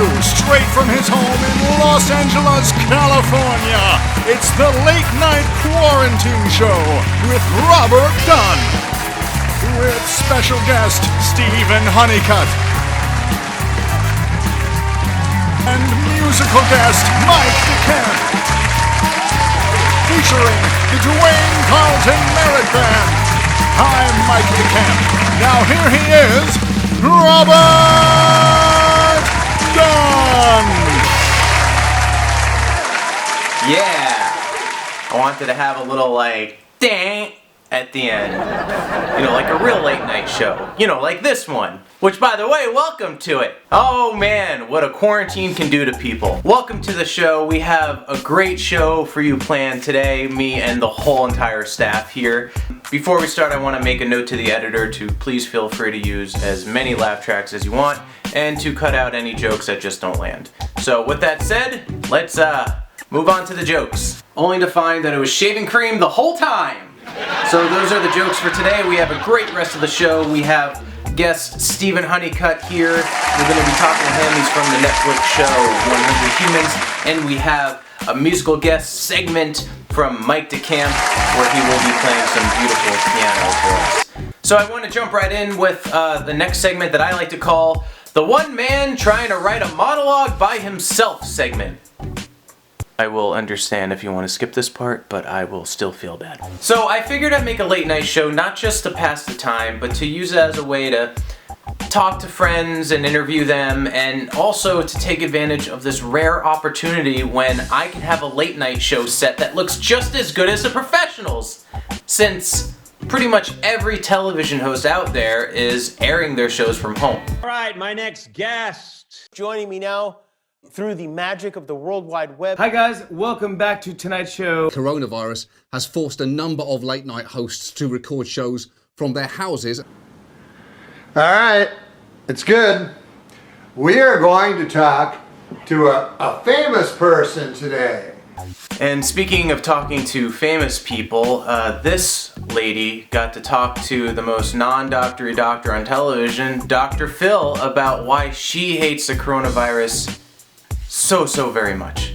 you, straight from his home in Los Angeles, California, it's the Late Night Quarantine Show with Robert Dunne, with special guest Stephen Honeycutt, and musical guest Mike DeCamp, featuring the Dwayne Carlton Merit Band. I'm Mike DeCamp. Now here he is, Robert Dunne. Yeah, I wanted to have a little dang at the end. You know, like a real late night show. You know, like this one. Which, by the way, welcome to it. Oh man, what a quarantine can do to people. Welcome to the show. We have a great show for you planned today, me and the whole entire staff here. Before we start, I want to make a note to the editor to please feel free to use as many laugh tracks as you want and to cut out any jokes that just don't land. So with that said, let's move on to the jokes. Only to find that it was shaving cream the whole time. So those are the jokes for today. We have a great rest of the show. We have guest Stephen Honeycutt here. We're going to be talking to him. He's from the Netflix show 100 Humans. And we have a musical guest segment from Mike DeCamp where he will be playing some beautiful piano for us. So I want to jump right in with the next segment that I like to call the One Man Trying to Write a Monologue by Himself segment. I will understand if you want to skip this part, but I will still feel bad. So I figured I'd make a late night show not just to pass the time, but to use it as a way to talk to friends and interview them, and also to take advantage of this rare opportunity when I can have a late night show set that looks just as good as the professionals, since pretty much every television host out there is airing their shows from home. All right, my next guest. Joining me now through the magic of the World Wide Web. Hi guys, welcome back to tonight's show. Coronavirus has forced a number of late night hosts to record shows from their houses. All right, it's good. We are going to talk to a famous person today. And speaking of talking to famous people, this lady got to talk to the most non-doctory doctor on television, Dr. Phil, about why she hates the coronavirus so very much.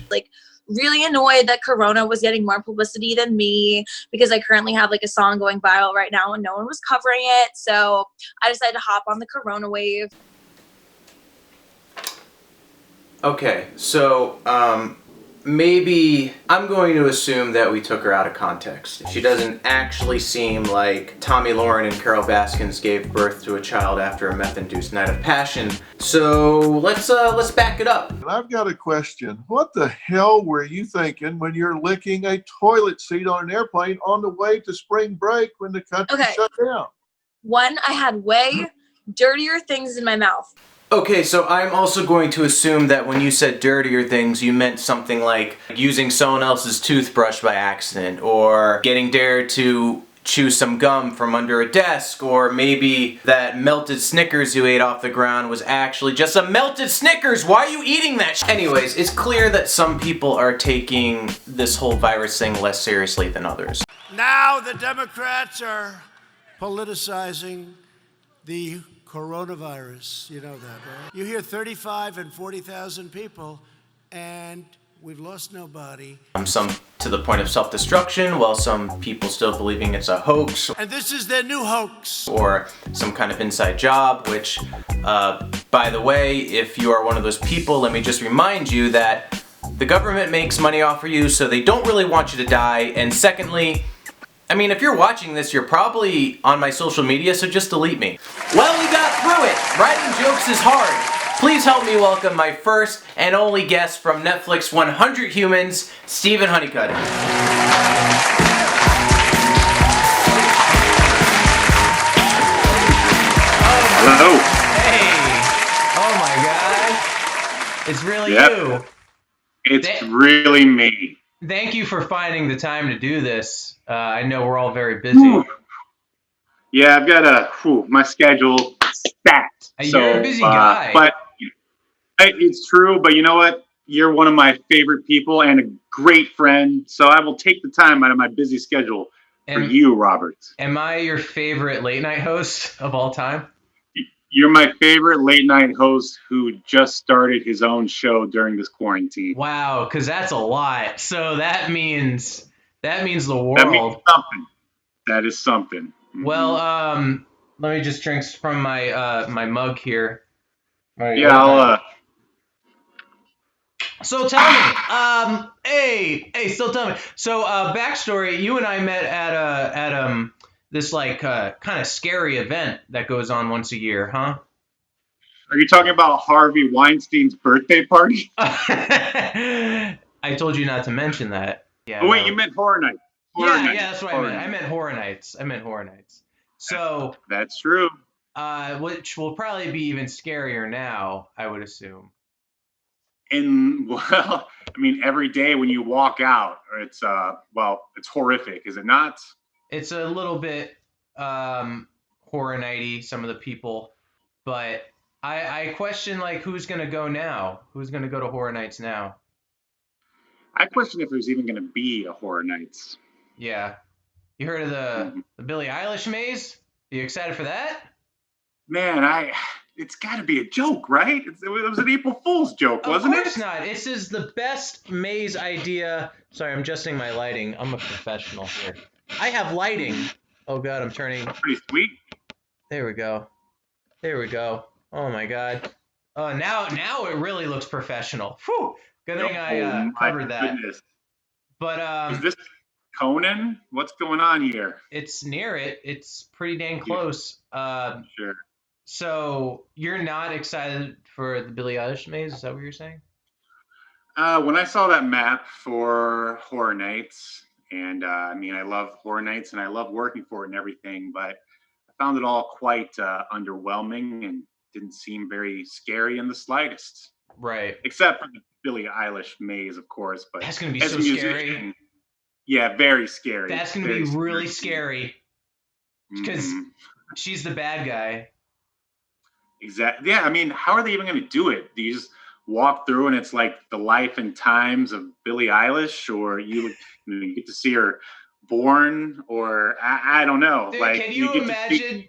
Really annoyed that Corona was getting more publicity than me because I currently have a song going viral right now and no one was covering it. So I decided to hop on the Corona wave. Okay, so maybe I'm going to assume that we took her out of context. She doesn't actually seem like Tommy Lauren and Carol Baskins gave birth to a child after a meth-induced night of passion. So let's back it up. And I've got a question. What the hell were you thinking when you're licking a toilet seat on an airplane on the way to spring break when the country shut down? One, I had way dirtier things in my mouth. Okay, so I'm also going to assume that when you said dirtier things, you meant something like using someone else's toothbrush by accident, or getting dared to chew some gum from under a desk, or maybe that melted Snickers you ate off the ground was actually just a melted Snickers. Why are you eating that? Anyways, it's clear that some people are taking this whole virus thing less seriously than others. Now the Democrats are politicizing the coronavirus. You know that, right? You hear 35 and 40,000 people, and we've lost nobody. Some to the point of self-destruction, while some people still believing it's a hoax. And this is their new hoax. Or some kind of inside job, which, by the way, if you are one of those people, let me just remind you that the government makes money off of you, so they don't really want you to die. And secondly, I mean, if you're watching this, you're probably on my social media, so just delete me. Well, we got through it. Writing jokes is hard. Please help me welcome my first and only guest from Netflix 100 Humans, Stephen Honeycutt. Hello. Hey! Oh my God! It's really you. It's really me. Thank you for finding the time to do this. I know we're all very busy. Yeah, I've got my schedule stacked. You're a busy guy. But it's true, but you know what? You're one of my favorite people and a great friend, so I will take the time out of my busy schedule for you, Robert. Am I your favorite late night host of all time? You're my favorite late night host who just started his own show during this quarantine. Wow, because that's a lot. So that means the That means world. something. That is something. Well, let me just drink from my my mug here. All right, Yeah, I'll. So tell me, so tell me. So backstory: you and I met at this like kind of scary event that goes on once a year, huh? Are you talking about Harvey Weinstein's birthday party? I told you not to mention that. Yeah. Oh wait, no. you meant Horror Night. Yeah, that's what I meant. I meant Horror Nights. So that's true. Which will probably be even scarier now, I would assume. And well, I mean, every day when you walk out, it's it's horrific, is it not? It's a little bit horror nighty, some of the people, but I question like who's gonna go now? Who's gonna go to Horror Nights now? I question if there's even going to be a Horror Nights. Yeah, you heard of the Billie Eilish maze? Are you excited for that? Man, it's got to be a joke, right? It was an April Fool's joke, wasn't it? Of course not. This is the best maze idea. Sorry, I'm adjusting my lighting. I'm a professional here. I have lighting. Oh god, I'm turning. Pretty sweet. There we go. There we go. Oh my god. Now it really looks professional. Whew. Good thing I covered that. Goodness. But is this Conan? What's going on here? It's near it. It's pretty dang close. Sure. So you're not excited for the Billie Eilish maze? Is that what you're saying? When I saw that map for Horror Nights, and I mean, I love Horror Nights and I love working for it and everything, but I found it all quite underwhelming and didn't seem very scary in the slightest. Right. Except for the Billie Eilish maze, of course. But that's going to be so scary. Yeah, very scary. That's going to be really scary. Because she's the bad guy. Exactly. Yeah, I mean, how are they even going to do it? Do you just walk through and it's like the life and times of Billie Eilish, or you get to see her born, or I don't know. Dude, like, can you imagine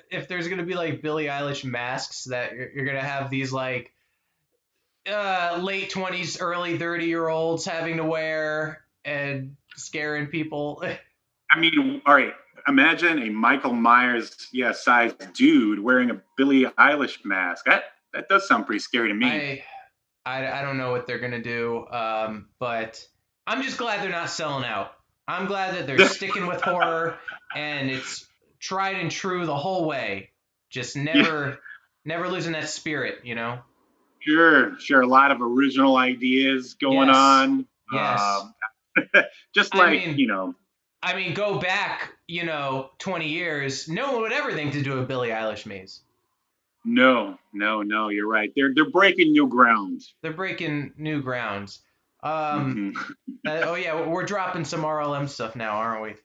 if there's going to be like Billie Eilish masks that you're going to have these like late 20s, early 30-year-olds having to wear and scaring people? I mean, all right. Imagine a Michael Myers, sized dude wearing a Billie Eilish mask. That does sound pretty scary to me. I don't know what they're gonna do, but I'm just glad they're not selling out. I'm glad that they're sticking with horror and it's tried and true the whole way. Just never losing that spirit, you know? Sure. A lot of original ideas going on. Yes. Just like, I mean, go back, 20 years, no one would ever think to do a Billie Eilish maze. No, you're right. They're breaking new ground. They're breaking new grounds. Oh yeah, we're dropping some RLM stuff now, aren't we?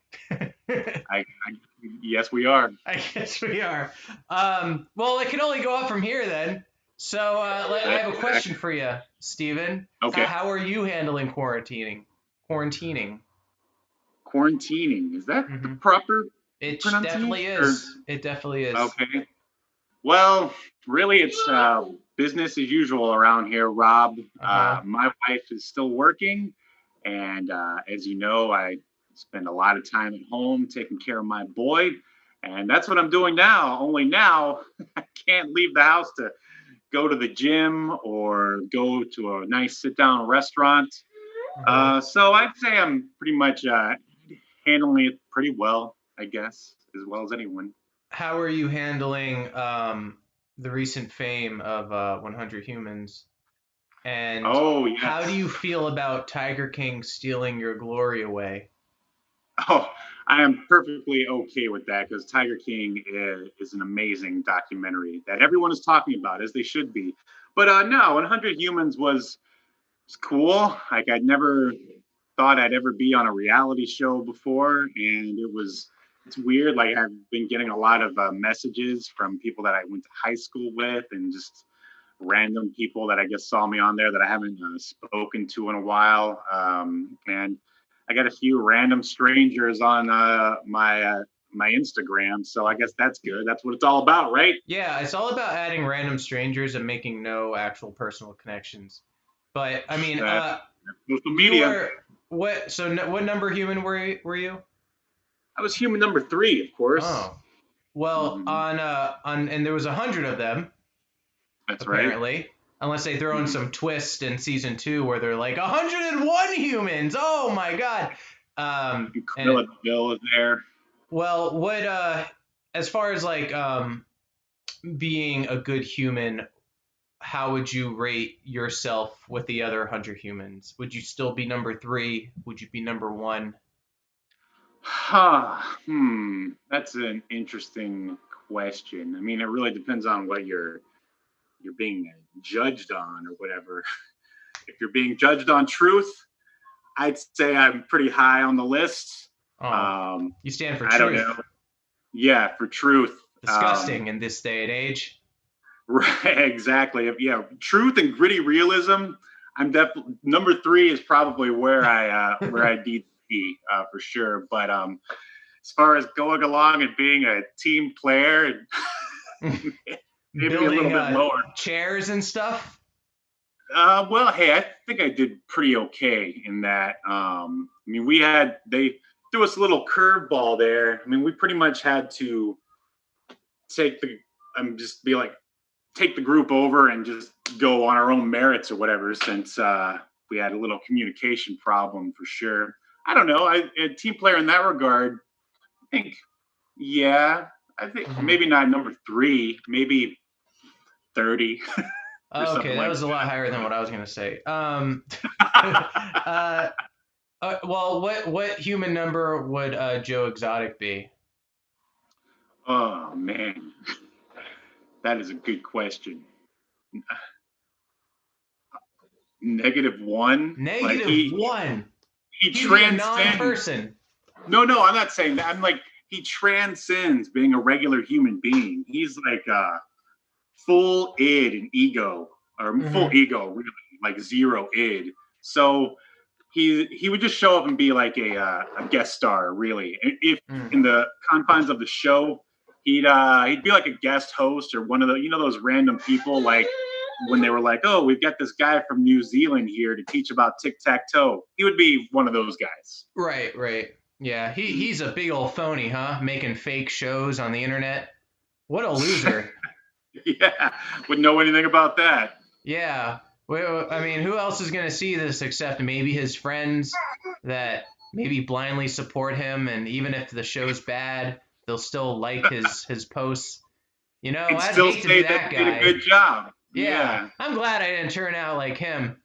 Yes, we are. I guess we are. Well, it can only go up from here then. So I have a question for you, Steven. Okay. How are you handling quarantining? Quarantining. Is that the proper It definitely is. It definitely is. Okay. Well, really, it's business as usual around here, Rob. My wife is still working. And as you know, I spend a lot of time at home taking care of my boy. And that's what I'm doing now. Only now I can't leave the house to go to the gym or go to a nice sit-down restaurant. So I'd say I'm pretty much handling it pretty well, I guess, as well as anyone. How are you handling the recent fame of 100 Humans? And how do you feel about Tiger King stealing your glory away? Oh, I am perfectly okay with that because Tiger King is an amazing documentary that everyone is talking about, as they should be. But no, 100 Humans was cool. Like, I'd never thought I'd ever be on a reality show before, and it's weird. Like, I've been getting a lot of messages from people that I went to high school with and just random people that I guess saw me on there that I haven't spoken to in a while. And I got a few random strangers on my my Instagram. So I guess that's good. That's what it's all about, right? Yeah, it's all about adding random strangers and making no actual personal connections. But I mean, social media. What number human were you? I was human number 3, of course. Oh, well, and there was 100 of them. That's apparently. right. Unless they throw in some twist in season 2 where they're like 101 humans. Oh my god. Camilla Bill is there. Well, what as far as like being a good human, how would you rate yourself with the other 100 humans? Would you still be number 3? Would you be number 1? That's an interesting question. I mean, it really depends on what you're being judged on or whatever. If you're being judged on truth, I'd say I'm pretty high on the list. You stand for truth. I don't know. Yeah, for truth. Disgusting in this day and age. Right, exactly. Yeah, truth and gritty realism. I'm definitely number 3 is probably where I need to be for sure. But as far as going along and being a team player, maybe building a little bit lower. Chairs and stuff. Well, hey, I think I did pretty okay in that. I mean, they threw us a little curveball there. I mean, we pretty much had to take the group over and just go on our own merits or whatever, since we had a little communication problem for sure. I don't know. A team player in that regard, I think, yeah. I think maybe not number 3, maybe 30. Okay, that was a lot higher than what I was going to say. Well, what human number would Joe Exotic be? Oh, man. That is a good question. -1. -1. He transcends. Non-person. No, I'm not saying that. I'm like, he transcends being a regular human being. He's like full id and ego, or full ego, really, like zero id. So he would just show up and be like a guest star, really. If in the confines of the show, he'd be like a guest host or one of the, those random people, like when they were like, oh, we've got this guy from New Zealand here to teach about tic-tac-toe. He would be one of those guys. Right. Yeah, he's a big old phony, huh? Making fake shows on the internet. What a loser. Yeah, wouldn't know anything about that. Yeah. Well, I mean, who else is going to see this except maybe his friends that maybe blindly support him, and even if the show's bad, they'll still like his posts. I'd still hate to be that guy. Did a good job. Yeah. I'm glad I didn't turn out like him.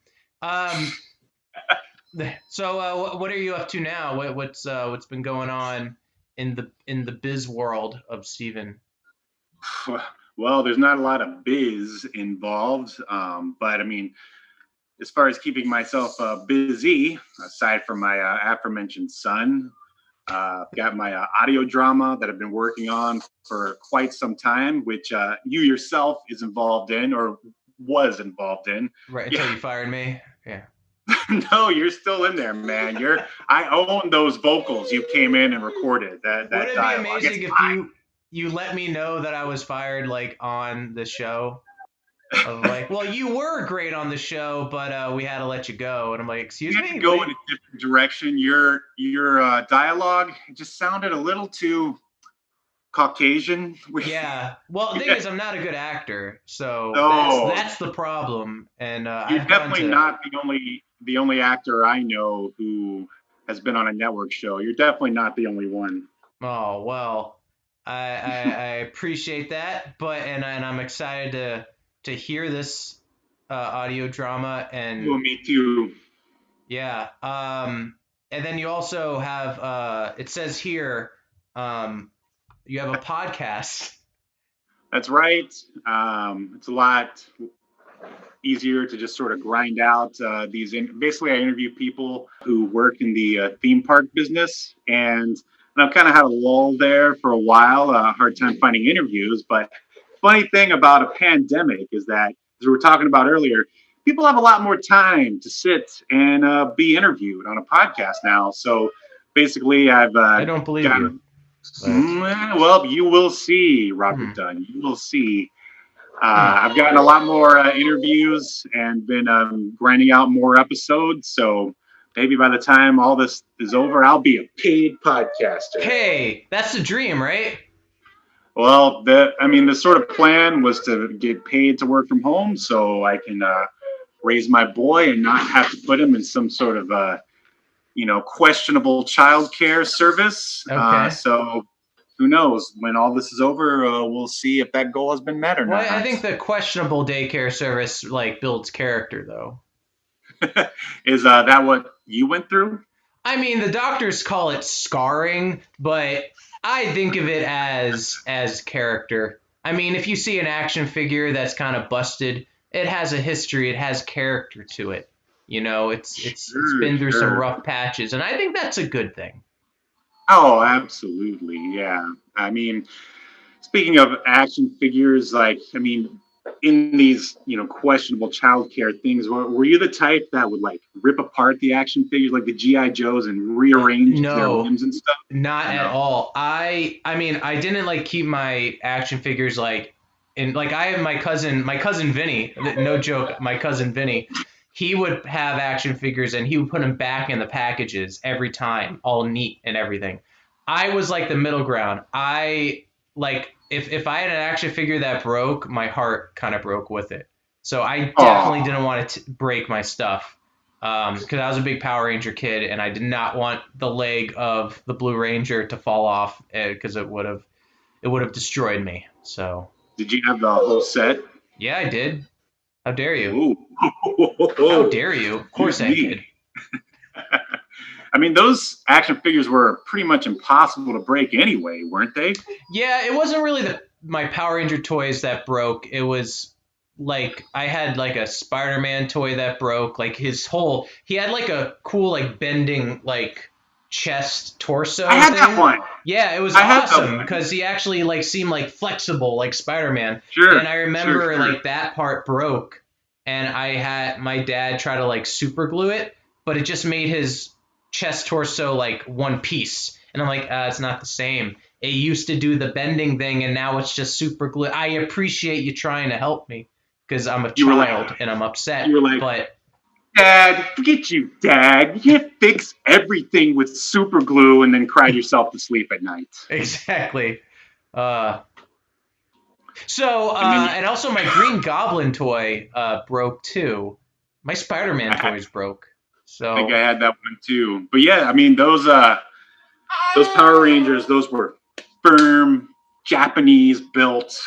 So what are you up to now? What's been going on in the biz world of Steven? Well, there's not a lot of biz involved, but I mean, as far as keeping myself busy, aside from my aforementioned son, I've got my audio drama that I've been working on for quite some time, which you yourself is involved in, or was involved in. Right, until you fired me? Yeah. No, you're still in there, man. I own those vocals you came in and recorded. That Would it dialogue. be amazing if you let me know that I was fired, like, on the show? Of like, well, you were great on the show, but we had to let you go. And I'm like, excuse me? You had to go in a different direction. Your dialogue just sounded a little too Caucasian. Yeah. Well, the thing is, I'm not a good actor, so that's the problem. And you're definitely not the only actor I know who has been on a network show. You're definitely not the only one. Oh well, I appreciate that, and I'm excited to hear this audio drama. And me too. Yeah. And then you also have it says here you have a podcast. That's right. It's a lot easier to just sort of grind out basically I interview people who work in the theme park business, and I've kind of had a lull there for a while, hard time finding interviews. But funny thing about a pandemic is that, as we were talking about earlier, people have a lot more time to sit and be interviewed on a podcast now. So basically I don't believe you. Well, you will see, Robert Dunne. You will see. I've gotten a lot more interviews and been grinding out more episodes. So maybe by the time all this is over, I'll be a paid podcaster. Hey, that's the dream, right? Well, the sort of plan was to get paid to work from home so I can raise my boy and not have to put him in some sort of, questionable childcare service. Okay. So who knows? When all this is over, we'll see if that goal has been met or not. I think the questionable daycare service builds character, though. Is that what you went through? I mean, the doctors call it scarring, but I think of it as character. I mean, if you see an action figure that's kind of busted, it has a history, it has character to it. It's been through some rough patches, and I think that's a good thing. Oh, absolutely. Yeah. I mean, speaking of action figures, in these, questionable childcare things, were you the type that would rip apart the action figures like the G.I. Joes and rearrange their limbs and stuff? Not at all. I didn't keep my action figures I have my cousin Vinny, no joke, my cousin Vinny. He would have action figures and he would put them back in the packages every time, all neat and everything. I was the middle ground. If I had an action figure that broke, my heart kind of broke with it. So I definitely didn't want to break my stuff because I was a big Power Ranger kid and I did not want the leg of the Blue Ranger to fall off because it would have destroyed me. So did you have the whole set? Yeah, I did. How dare you? Ooh. How dare you? Of course I did. I mean, those action figures were pretty much impossible to break anyway, weren't they? Yeah, it wasn't really my Power Ranger toys that broke. It was I had a Spider-Man toy that broke. He had a cool bending chest torso. I had that one. Yeah, it was awesome because he actually seemed flexible like Spider-Man. Sure. And I remember that part broke, and I had my dad try to super glue it, but it just made his chest torso one piece. And I'm it's not the same. It used to do the bending thing, and now it's just super glue. I appreciate you trying to help me because I'm a child and I'm upset. You were but Dad, forget you, Dad. You can't fix everything with super glue and then cry yourself to sleep at night. Exactly. And also my Green Goblin toy broke too. My Spider-Man toys broke. So I think I had that one too. But yeah, I mean those Power Rangers, those were firm, Japanese built.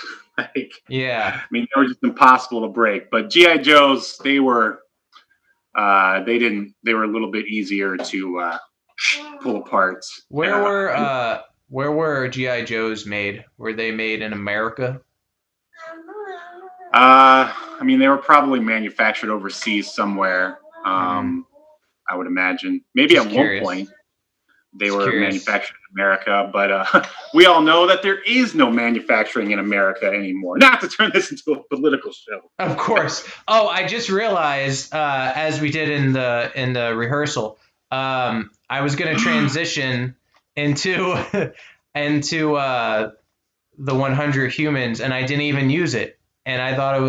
Yeah. I mean they were just impossible to break. But G.I. Joes, they were a little bit easier to pull apart. Where were G.I. Joes made? Were they made in America? I mean, they were probably manufactured overseas somewhere. I would imagine. Maybe Just at curious. one point they were manufactured in America, but we all know that there is no manufacturing in America anymore. Not to turn this into a political show. Of course. Oh, I just realized, as we did in the rehearsal, I was going to transition into the 100 humans, and I didn't even use it. And I thought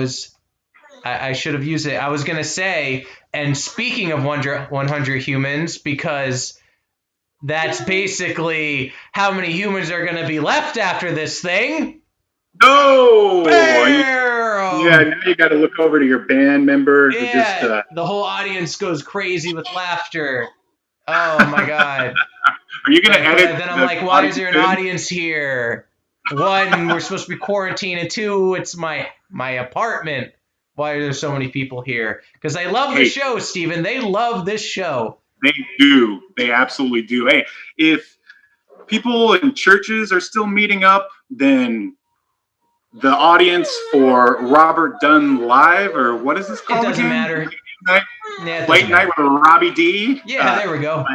I should have used it. I was going to say, and speaking of 100 humans, because that's basically how many humans are going to be left after this thing. No! Now you got to look over to your band member. Yeah, the whole audience goes crazy with laughter. Oh, my God. Are you going to edit? Then I'm why is there an audience here? One, we're supposed to be quarantined, and two, it's my apartment. Why are there so many people here? Because they love the show, Steven. They love this show. They do. They absolutely do. Hey, if people in churches are still meeting up, then the audience for Robert Dunne Live, or what is this called? It doesn't matter. Late Night with Robbie D. Yeah, there we go.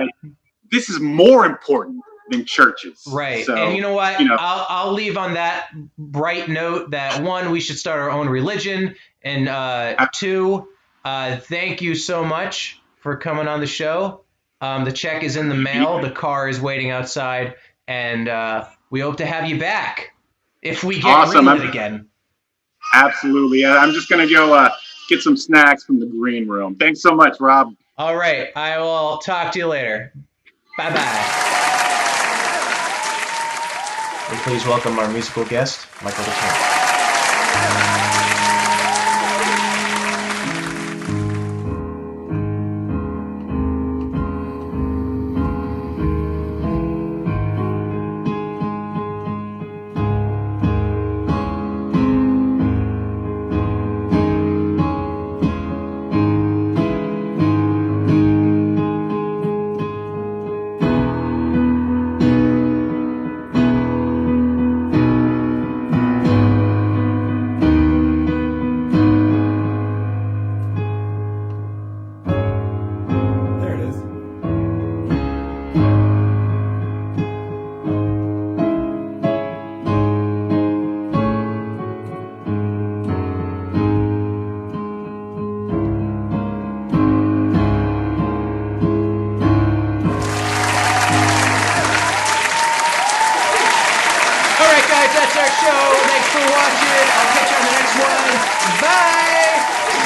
This is more important than churches. Right. So, and you know what? I'll leave on that bright note that one, we should start our own religion. And two, thank you so much for coming on the show. The check is in the mail. The car is waiting outside. And we hope to have you back if we get Awesome. greenlit again. Absolutely. I'm just going to go get some snacks from the green room. Thanks so much, Rob. All right. I will talk to you later. Bye-bye. And please welcome our musical guest, Michael DeCamp. That's our show. Thanks for watching. I'll catch you on the next one. Bye.